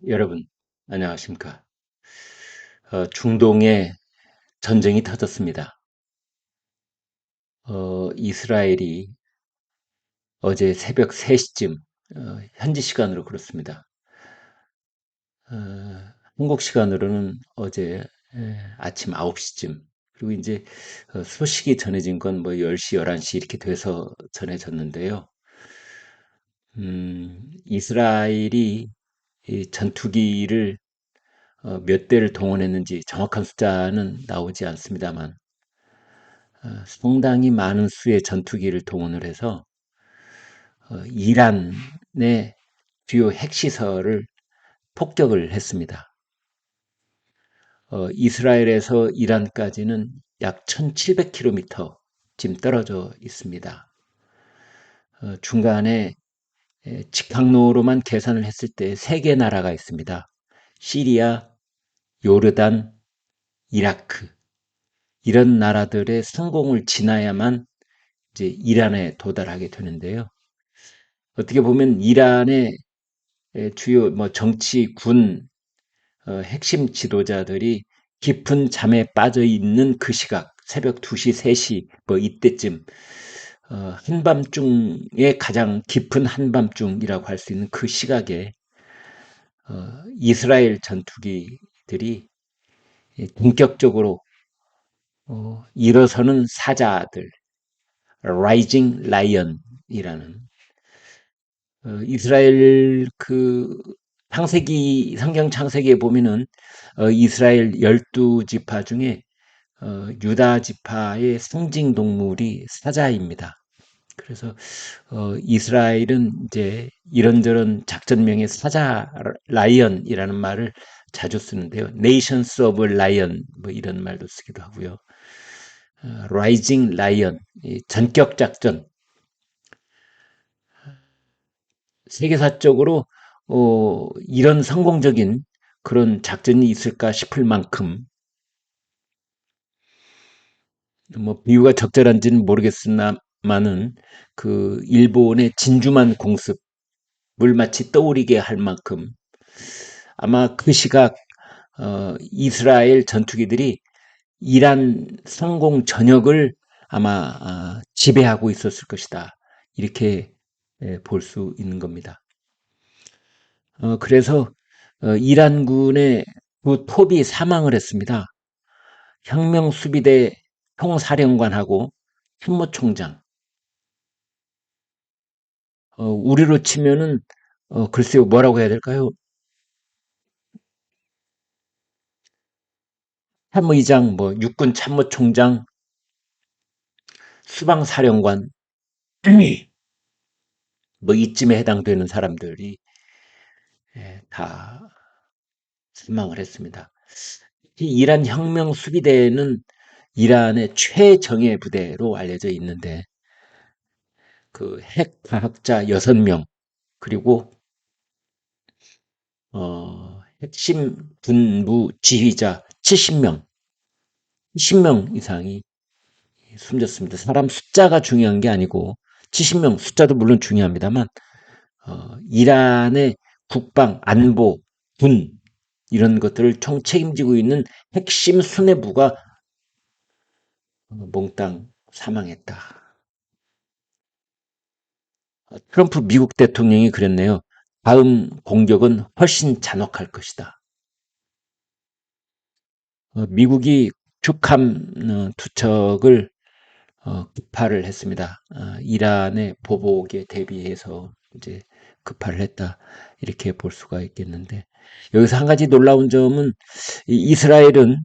여러분, 안녕하십니까. 중동에 전쟁이 터졌습니다. 이스라엘이 어제 새벽 3시쯤, 현지 시간으로 그렇습니다. 어, 한국 시간으로는 어제 아침 9시쯤, 그리고 이제 소식이 전해진 건 뭐 10시, 11시 이렇게 돼서 전해졌는데요. 이스라엘이 이 전투기를 몇 대를 동원했는지 정확한 숫자는 나오지 않습니다만, 상당히 많은 수의 전투기를 동원을 해서 이란의 주요 핵시설을 폭격을 했습니다. 이스라엘에서 이란까지는 약 1700km 지금 떨어져 있습니다. 중간에 직항로로만 계산을 했을 때 세 개 나라가 있습니다. 시리아, 요르단, 이라크. 이런 나라들의 성공을 지나야만 이제 이란에 도달하게 되는데요. 어떻게 보면 이란의 주요 뭐 정치, 군, 핵심 지도자들이 깊은 잠에 빠져 있는 그 시각, 새벽 2시, 3시 뭐 이때쯤 한밤중에 가장 깊은 한밤중이라고 할 수 있는 그 시각에 이스라엘 전투기들이 본격적으로 일어서는 사자들, 라이징 라이언이라는 이스라엘 그 창세기 성경 창세기에 보면은 이스라엘 12지파 중에 유다 지파의 상징 동물이 사자입니다. 그래서 이스라엘은 이제 이런저런 작전명에 사자 라이언이라는 말을 자주 쓰는데요. Nations of Lion 뭐 이런 말도 쓰기도 하고요. Rising Lion 전격 작전 세계사적으로 이런 성공적인 그런 작전이 있을까 싶을 만큼 뭐 비유가 적절한지는 모르겠으나마는 그 일본의 진주만 공습을 마치 떠오르게 할 만큼 아마 그 시각 이스라엘 전투기들이 이란 성공 전역을 아마 지배하고 있었을 것이다. 이렇게 볼 수 있는 겁니다. 그래서 이란군의 그 톱이 사망을 했습니다. 혁명수비대 총사령관하고 참모총장. 우리로 치면은 글쎄요 뭐라고 해야 될까요? 참모의장, 뭐 육군 참모총장, 수방사령관 뭐 이쯤에 해당되는 사람들이 다 사망을 했습니다. 이란 혁명수비대는 이란의 최정예 부대로 알려져 있는데 그 핵과학자 6명 그리고 핵심 군부 지휘자 70명, 10명 이상이 숨졌습니다. 사람 숫자가 중요한 게 아니고 70명 숫자도 물론 중요합니다만 이란의 국방, 안보, 군 이런 것들을 총 책임지고 있는 핵심 수뇌부가 몽땅 사망했다. 트럼프 미국 대통령이 그랬네요. 다음 공격은 훨씬 잔혹할 것이다. 미국이 축함 2척을 급파를 했습니다. 이란의 보복에 대비해서 이제 급파를 했다. 이렇게 볼 수가 있겠는데 여기서 한 가지 놀라운 점은 이스라엘은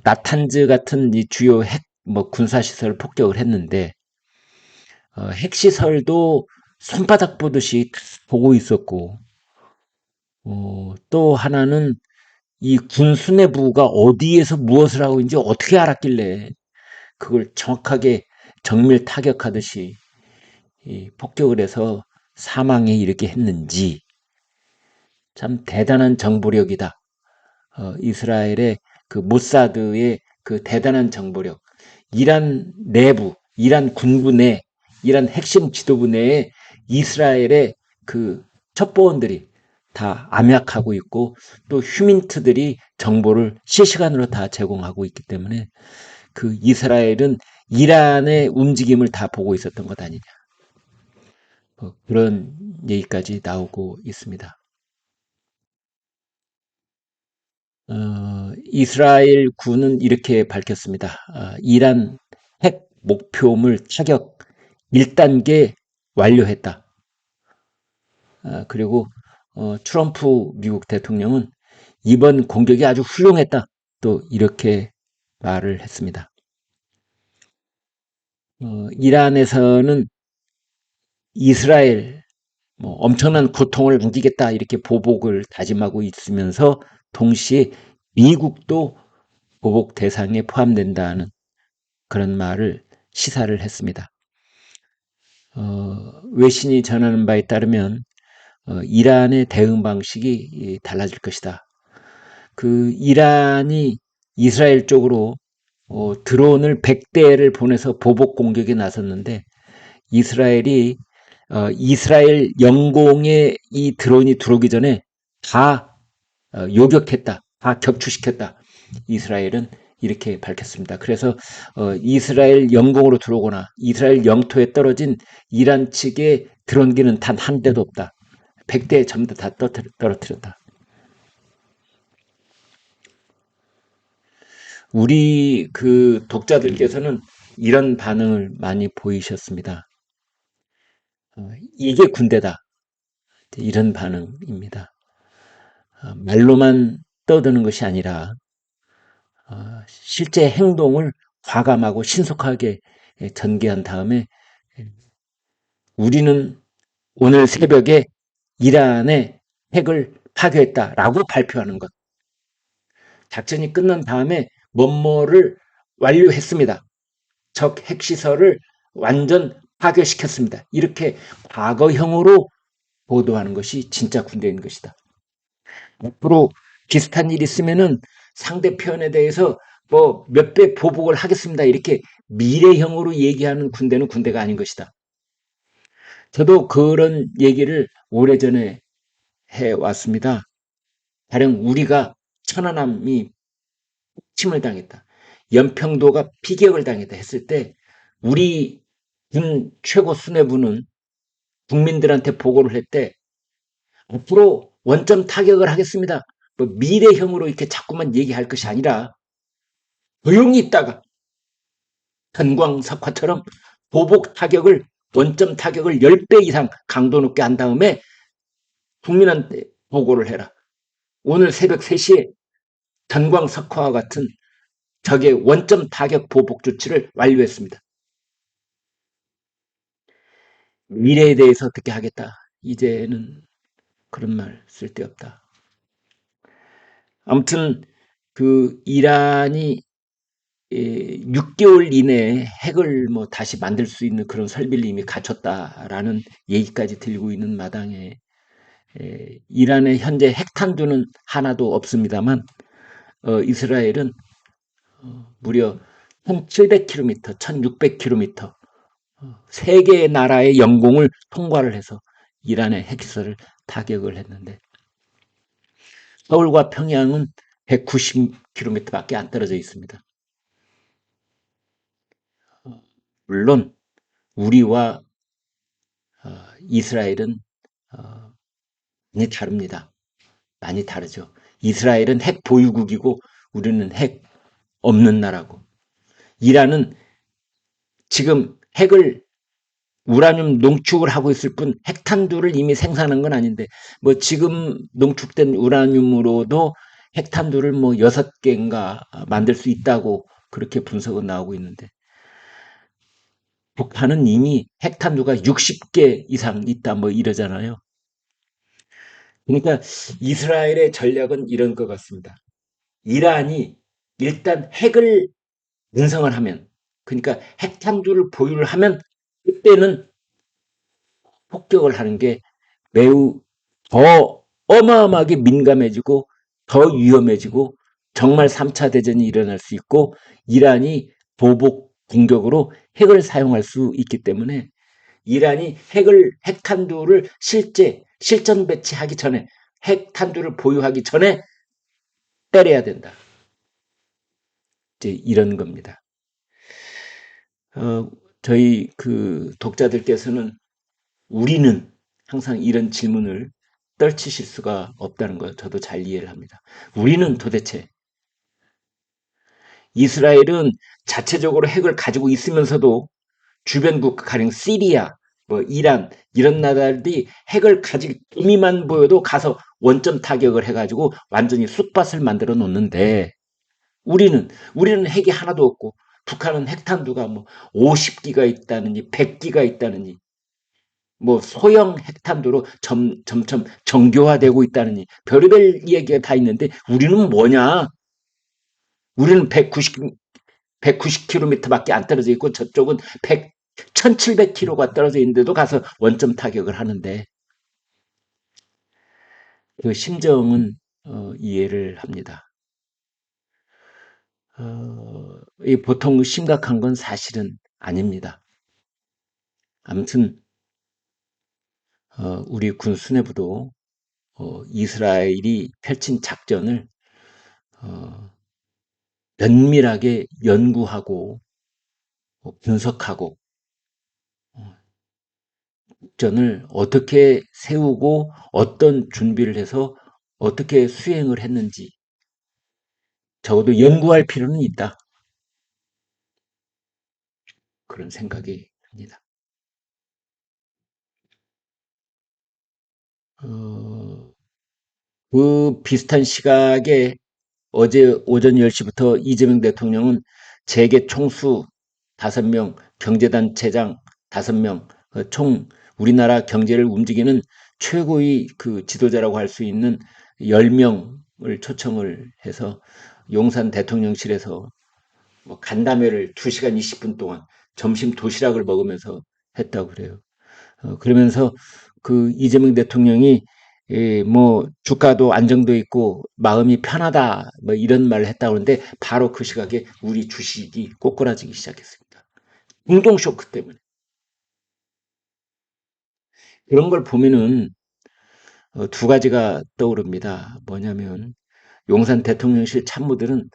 나탄즈 같은 이 주요 핵 뭐 군사시설을 폭격을 했는데 핵시설도 손바닥 보듯이 보고 있었고 또 하나는 이 군 수뇌부가 어디에서 무엇을 하고 있는지 어떻게 알았길래 그걸 정확하게 정밀 타격하듯이 폭격을 해서 사망에 이르게 했는지 참 대단한 정보력이다. 이스라엘의 그 모사드의 그 대단한 정보력, 이란 내부, 이란 군부 이란 핵심 지도부 내에 이스라엘의 그 첩보원들이 다 암약하고 있고 또 휴민트들이 정보를 실시간으로 다 제공하고 있기 때문에 그 이스라엘은 이란의 움직임을 다 보고 있었던 것 아니냐. 그런 얘기까지 나오고 있습니다. 이스라엘 군은 이렇게 밝혔습니다. 이란 핵 목표물 타격 1단계 완료했다. 그리고 트럼프 미국 대통령은 이번 공격이 아주 훌륭했다. 또 이렇게 말을 했습니다. 이란에서는 이스라엘 엄청난 고통을 안기겠다 이렇게 보복을 다짐하고 있으면서 동시에 미국도 보복 대상에 포함된다는 그런 말을 시사를 했습니다. 외신이 전하는 바에 따르면 이란의 대응 방식이 달라질 것이다. 그 이란이 이스라엘 쪽으로 드론을 100대를 보내서 보복 공격에 나섰는데 이스라엘이 이스라엘 영공에 이 드론이 들어오기 전에 다 요격했다. 다 격추시켰다. 이스라엘은 이렇게 밝혔습니다. 그래서 이스라엘 영공으로 들어오거나 이스라엘 영토에 떨어진 이란 측의 드론기는 단 한 대도 없다. 100대 전부 다 떨어뜨렸다. 우리 그 독자들께서는 이런 반응을 많이 보이셨습니다. 이게 군대다. 이런 반응입니다. 말로만 떠드는 것이 아니라 실제 행동을 과감하고 신속하게 전개한 다음에 우리는 오늘 새벽에 이란의 핵을 파괴했다라고 발표하는 것. 작전이 끝난 다음에 뭐뭐를 완료했습니다. 적 핵시설을 완전 파괴시켰습니다. 이렇게 과거형으로 보도하는 것이 진짜 군대인 것이다. 앞으로 비슷한 일이 있으면은 상대편에 대해서 뭐 몇 배 보복을 하겠습니다. 이렇게 미래형으로 얘기하는 군대는 군대가 아닌 것이다. 저도 그런 얘기를 오래전에 해왔습니다. 가령 우리가 천안함이 침을 당했다. 연평도가 피격을 당했다 했을 때 우리 군 최고 수뇌부는 국민들한테 보고를 했대. 앞으로 원점 타격을 하겠습니다. 뭐 미래형으로 이렇게 자꾸만 얘기할 것이 아니라 조용히 있다가 전광석화처럼 보복 타격을 원점 타격을 10배 이상 강도 높게 한 다음에 국민한테 보고를 해라. 오늘 새벽 3시에 전광석화와 같은 적의 원점 타격 보복 조치를 완료했습니다. 미래에 대해서 어떻게 하겠다. 이제는 그런 말 쓸데없다. 아무튼 그 이란이 6개월 이내에 핵을 뭐 다시 만들 수 있는 그런 설비를 이미 갖췄다라는 얘기까지 들고 있는 마당에 이란의 현재 핵탄두는 하나도 없습니다만 이스라엘은 무려 1700km, 1600km 세 개의 나라의 영공을 통과를 해서 이란의 핵시설을 타격을 했는데 서울과 평양은 190km밖에 안 떨어져 있습니다. 물론 우리와 이스라엘은 많이 다릅니다. 많이 다르죠. 이스라엘은 핵 보유국이고 우리는 핵 없는 나라고. 이란은 지금 핵을 우라늄 농축을 하고 있을 뿐 핵탄두를 이미 생산한 건 아닌데 뭐 지금 농축된 우라늄으로도 핵탄두를 뭐 6개인가 만들 수 있다고 그렇게 분석은 나오고 있는데 북한은 이미 핵탄두가 60개 이상 있다 뭐 이러잖아요. 그러니까 이스라엘의 전략은 이런 것 같습니다. 이란이 일단 핵을 운성을 하면 그러니까 핵탄두를 보유를 하면 그때는 폭격을 하는 게 매우 더 어마어마하게 민감해지고 더 위험해지고 정말 3차 대전이 일어날 수 있고 이란이 보복 공격으로 핵을 사용할 수 있기 때문에 이란이 핵탄두를 실제 실전 배치하기 전에 핵탄두를 보유하기 전에 때려야 된다. 이제 이런 겁니다. 저희 그 독자들께서는 우리는 항상 이런 질문을 떨치실 수가 없다는 걸 저도 잘 이해를 합니다. 우리는 도대체 이스라엘은 자체적으로 핵을 가지고 있으면서도 주변국 가령 시리아, 뭐 이란 이런 나라들이 핵을 가지고 의미만 보여도 가서 원점 타격을 해가지고 완전히 쑥밭을 만들어 놓는데 우리는 핵이 하나도 없고 북한은 핵탄두가 뭐 50기가 있다느니 100기가 있다느니 뭐 소형 핵탄두로 점점 정교화되고 있다느니 별의별 얘기가 다 있는데 우리는 뭐냐? 우리는 190km밖에 안 떨어져 있고 저쪽은 1700km가 떨어져 있는데도 가서 원점 타격을 하는데 그 심정은 이해를 합니다. 보통 심각한 건 사실은 아닙니다. 아무튼 우리 군 수뇌부도 이스라엘이 펼친 작전을 면밀하게 연구하고 분석하고 작전을 어떻게 세우고 어떤 준비를 해서 어떻게 수행을 했는지 적어도 연구할 필요는 있다. 그런 생각이 듭니다. 그 비슷한 시각에 어제 오전 10시부터 이재명 대통령은 재계 총수 5명, 경제단체장 5명, 총 우리나라 경제를 움직이는 최고의 그 지도자라고 할 수 있는 10명을 초청을 해서 용산 대통령실에서 뭐 간담회를 2시간 20분 동안 점심 도시락을 먹으면서 했다고 그래요. 그러면서 그 이재명 대통령이 뭐 주가도 안정돼 있고 마음이 편하다 뭐 이런 말을 했다고 하는데 바로 그 시각에 우리 주식이 꼬꾸라지기 시작했습니다. 공동 쇼크 때문에. 그런 걸 보면은 두 가지가 떠오릅니다. 뭐냐면 용산 대통령실 참모들은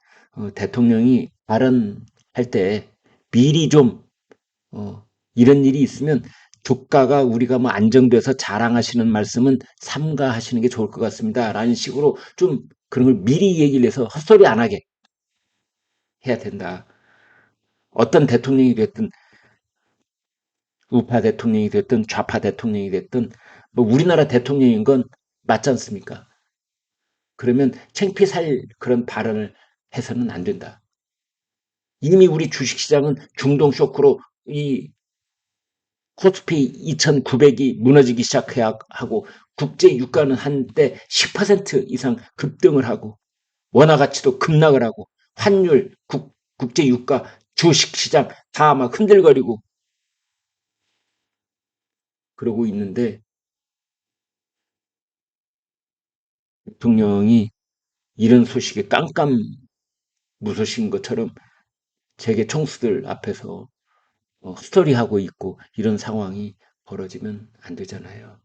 대통령이 발언할 때 미리 좀 이런 일이 있으면 주가가 우리가 뭐 안정돼서 자랑하시는 말씀은 삼가하시는 게 좋을 것 같습니다. 라는 식으로 좀 그런 걸 미리 얘기를 해서 헛소리 안 하게 해야 된다. 어떤 대통령이 됐든 우파 대통령이 됐든 좌파 대통령이 됐든 뭐 우리나라 대통령인 건 맞지 않습니까? 그러면 창피 살 그런 발언을 해서는 안 된다. 이미 우리 주식시장은 중동 쇼크로 이 코스피 2,900이 무너지기 시작하고 국제 유가는 한때 10% 이상 급등을 하고 원화 가치도 급락을 하고 환율, 국제 유가, 주식 시장 다 막 흔들거리고 그러고 있는데 대통령이 이런 소식에 깜깜 무소식인 것처럼 세계 총수들 앞에서 스토리하고 있고 이런 상황이 벌어지면 안 되잖아요.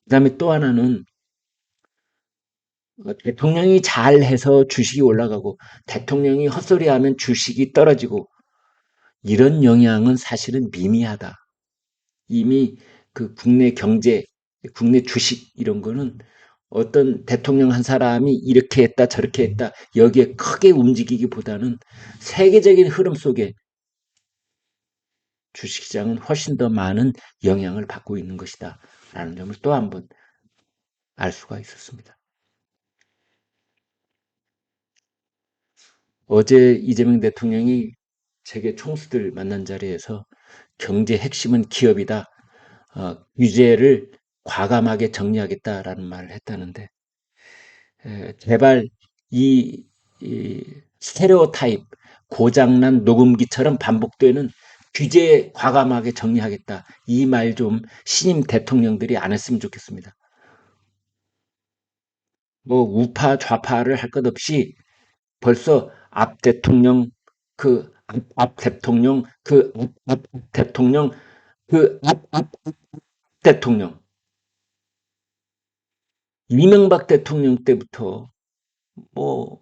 그다음에 또 하나는 대통령이 잘해서 주식이 올라가고 대통령이 헛소리하면 주식이 떨어지고 이런 영향은 사실은 미미하다. 이미 그 국내 경제, 국내 주식 이런 거는 어떤 대통령 한 사람이 이렇게 했다 저렇게 했다 여기에 크게 움직이기보다는 세계적인 흐름 속에 주식시장은 훨씬 더 많은 영향을 받고 있는 것이다 라는 점을 또 한 번 알 수가 있었습니다. 어제 이재명 대통령이 세계 총수들 만난 자리에서 경제 핵심은 기업이다. 규제를 과감하게 정리하겠다라는 말을 했다는데 제발 이 스테레오타입 고장난 녹음기처럼 반복되는 규제 과감하게 정리하겠다. 이 말 좀 신임 대통령들이 안 했으면 좋겠습니다. 뭐 우파 좌파를 할 것 없이 벌써 앞 대통령 앞 대통령 앞 대통령 앞 대통령 이명박 대통령 때부터 뭐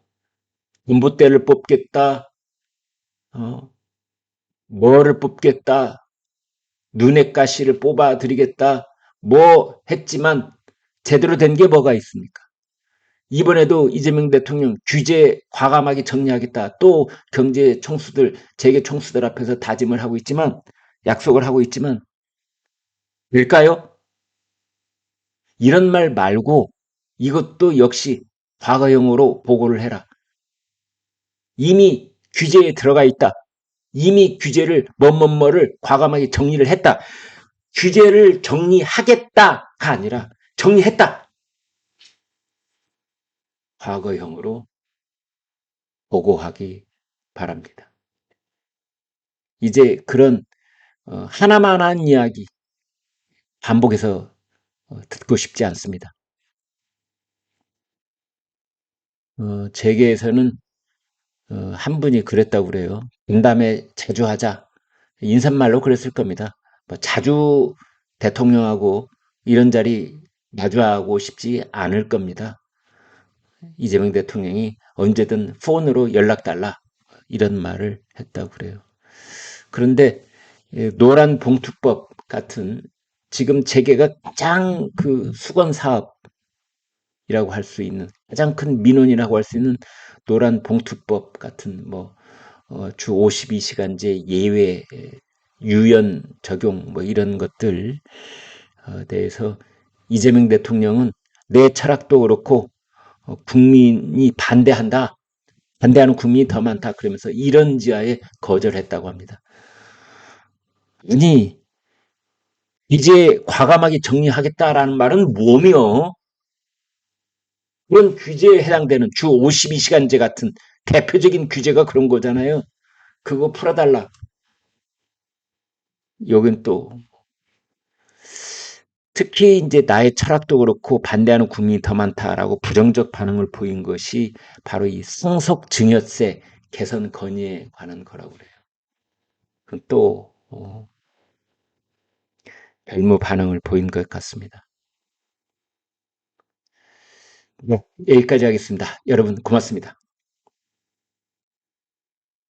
군부대를 뽑겠다, 어, 뭐를 뽑겠다, 눈엣 가시를 뽑아드리겠다, 뭐 했지만 제대로 된 게 뭐가 있습니까? 이번에도 이재명 대통령 규제 과감하게 정리하겠다. 또 경제 총수들, 재계 총수들 앞에서 다짐을 하고 있지만, 약속을 하고 있지만, 될까요? 이런 말 말고 이것도 역시 과거형으로 보고를 해라. 이미 규제에 들어가 있다. 이미 규제를 뭐뭐뭐를 과감하게 정리를 했다. 규제를 정리하겠다가 아니라 정리했다. 과거형으로 보고하기 바랍니다. 이제 그런 하나만 한 이야기 반복해서 듣고 싶지 않습니다. 재계에서는 한 분이 그랬다고 그래요. 분담회 자주 하자. 인사말로 그랬을 겁니다. 뭐 자주 대통령하고 이런 자리 마주하고 싶지 않을 겁니다. 이재명 대통령이 언제든 폰으로 연락 달라 이런 말을 했다고 그래요. 그런데 노란 봉투법 같은 지금 재계가 가장 그 수건 사업이라고 할 수 있는 가장 큰 민원이라고 할 수 있는 노란 봉투법 같은 뭐 주 52시간제 예외 유연 적용 뭐 이런 것들 대해서 이재명 대통령은 내 철학도 그렇고 국민이 반대한다. 반대하는 국민이 더 많다. 그러면서 이런 지하에 거절했다고 합니다. 아니 이제 과감하게 정리하겠다라는 말은 뭐며 그런 규제에 해당되는 주 52시간제 같은 대표적인 규제가 그런 거잖아요. 그거 풀어달라. 여긴 또 특히 이제 나의 철학도 그렇고 반대하는 국민이 더 많다라고 부정적 반응을 보인 것이 바로 이 상속증여세 개선 건의에 관한 거라고 그래요. 그건 또 별무 반응을 보인 것 같습니다. 네, 여기까지 하겠습니다. 여러분 고맙습니다.